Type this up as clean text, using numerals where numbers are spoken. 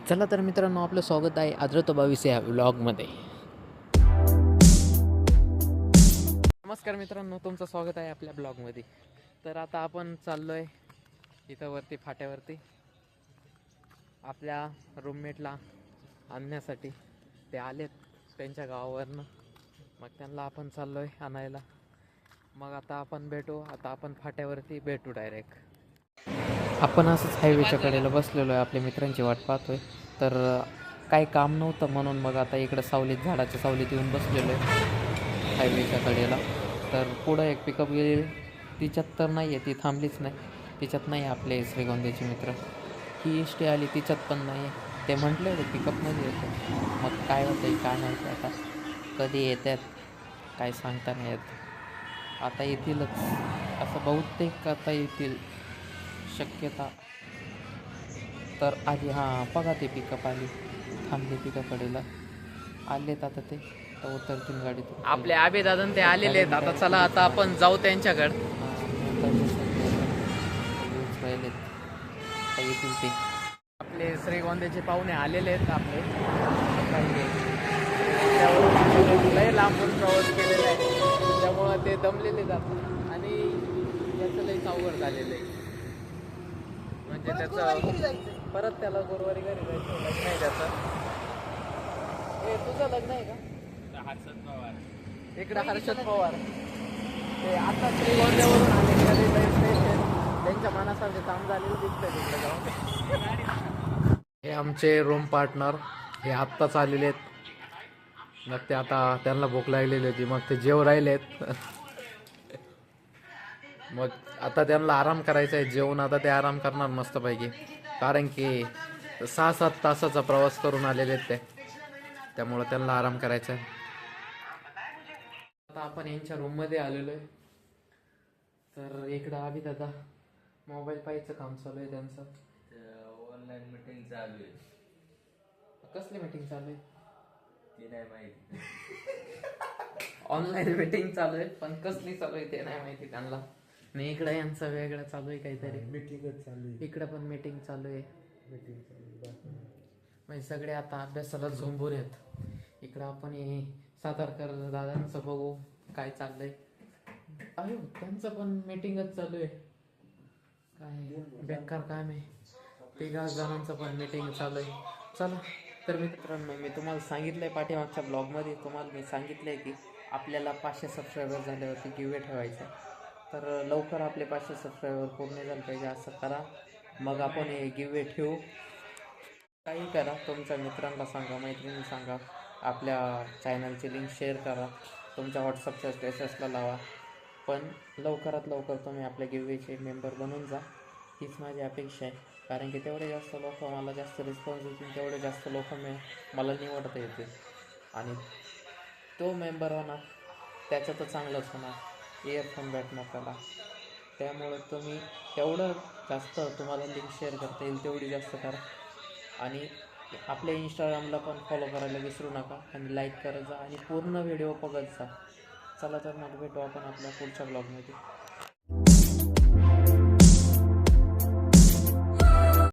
चला तर मित्रांनो, आपलं स्वागत आहे आद्रतो 22 या व्लॉगमध्ये. नमस्कार मित्रांनो, तुमचं स्वागत आहे आपल्या ब्लॉगमध्ये. तर आता आपण चाललो आहे इथं वरती फाट्यावरती आपल्या रूममेटला आणण्यासाठी. ते आलेत त्यांच्या गावावरनं, मग त्यांना आपण चाललो आहे आणायला. मग आता आपण भेटू, आता आपण फाट्यावरती भेटू डायरेक्ट. आपण असंच हायवेच्या कडेला बसलेलो आहे, आपल्या मित्रांची वाट पाहतोय. तर काही काम नव्हतं म्हणून मग आता इकडं सावलीत, झाडाच्या सावलीत येऊन बसलेलो आहे हायवेच्या कडेला. तर पुढं एक पिकअप गेली, तिच्यात तर नाही आहे, ती थांबलीच नाही. तिच्यात नाही आपले श्रीगोंद्याचे मित्र. ही एस टी आली, तिच्यात पण नाही आहे. ते म्हटले होते पिकअपमध्ये येतो, मग काय होतं काय माहिती आता, कधी येतात काय सांगता नाही येत. आता येतीलच असं बहुतेक, आता येतील शक्यता. तर आधी हां बघा, ते पिकअप आली, थांबले पिकअपकडेला, आलेत आता ते, तर उतरतील गाडीतून. आपले आबे दादा ते आलेले आहेत. आता चला, आता आपण जाऊ त्यांच्याकडे. राहिलेत, येतील ते. आपले श्रीगोंद्याचे पाहुणे आलेले आहेत आपले. लय लांबून प्रवास केलेला आहे, त्यामुळं ते दमलेले जातात आणि त्याचं लई अवघड झालेलं आहे. म्हणजे त्याचं परत त्याला गुरुवारी घरी जायचं, लग्न आहे त्याचं. हे तुझं लग्न आहे का? हर्षद पवार इकडं, हर्षद पवार ते आता श्रीगोंद्यावरून आले, त्यांच्या मनासारखे काम झालेलं दिसतंय तिकडे जाऊन. हे आमचे रूम पार्टनर, हे आत्ताच आलेले आहेत. मग ते आता त्यांना भूक लागलेली होती, मग ते जेव राहिलेत. मग आता त्यांना आराम करायचा आहे, जेवून आता ते आराम करणार मस्तपैकी. कारण की 6-7 तासाचा प्रवास करून आलेले आहेत ते, त्यामुळं त्यांना आराम करायचा आहे. आता आपण यांच्या रूममध्ये आलेलो आहे. तर इकडं आम्ही दादा मोबाईल पाहायचं काम चालू आहे त्यांचं. ऑनलाईन मीटिंग चालू आहे. कसली मीटिंग चालू आहे ते नाही माहिती. ऑनलाईन मीटिंग चालू आहे, पण कसली चालू आहे ते नाही माहिती त्यांना. नाही, इकडं यांचं वेगळं चालू आहे काहीतरी, मीटिंगच चालू आहे. इकडं पण मीटिंग चालू आहे. मीटिंग चालू आहे. म्हणजे सगळे आता अभ्यासाला झोंबून आहेत. इकडं आपण हे सातारकर दादांचं बघू काय चाललंय. अयो, त्यांचं पण मीटिंगच चालू आहे. काय बेकार काम आहे. 3 जणांचं पण मीटिंग चालू आहे. चला तर मित्रांनो, मी तुम्हाला सांगितलंय पाठीमागच्या ब्लॉगमध्ये, तुम्हाला मी सांगितलंय की आपल्याला 500 सबस्क्रायबर झाल्यावरती गिव्हवे ठेवायचा. तर लवकर आपले 500 सबस्क्रायबर पूर्ण झाले पाहिजे, असं करा. मग आपण हे गिव्हवे ठेवू. काही करा, तुमच्या मित्रांना सांगा, मैत्रिणी सांगा, आपल्या चॅनलची लिंक शेअर करा, तुमच्या व्हॉट्सअपच्या स्टेटसला लावा. पण लवकरात लवकर तुम्ही आपल्या गिव्हवेचे मेंबर बनून जा, हीच माझी अपेक्षा आहे. कारण की तेवढे जास्त लोक मला जास्त रिस्पॉन्स देतील, तेवढे जास्त लोक मला निवडता येतील आणि तो मेंबर होणार त्याचं तर चांगलंच होणार, इयरफोन भेटणार त्याला. त्यामुळं तुम्ही तेवढं जास्त तुम्हाला लिंक शेअर करता येईल तेवढी जास्त करा. आणि आपल्या इंस्टाग्रामला पण फॉलो करायला विसरू नका आणि लाईक करत जा आणि पूर्ण व्हिडिओ बघत जा. चला तर मग भेटू आपण आपल्या पुढच्या ब्लॉगमध्ये.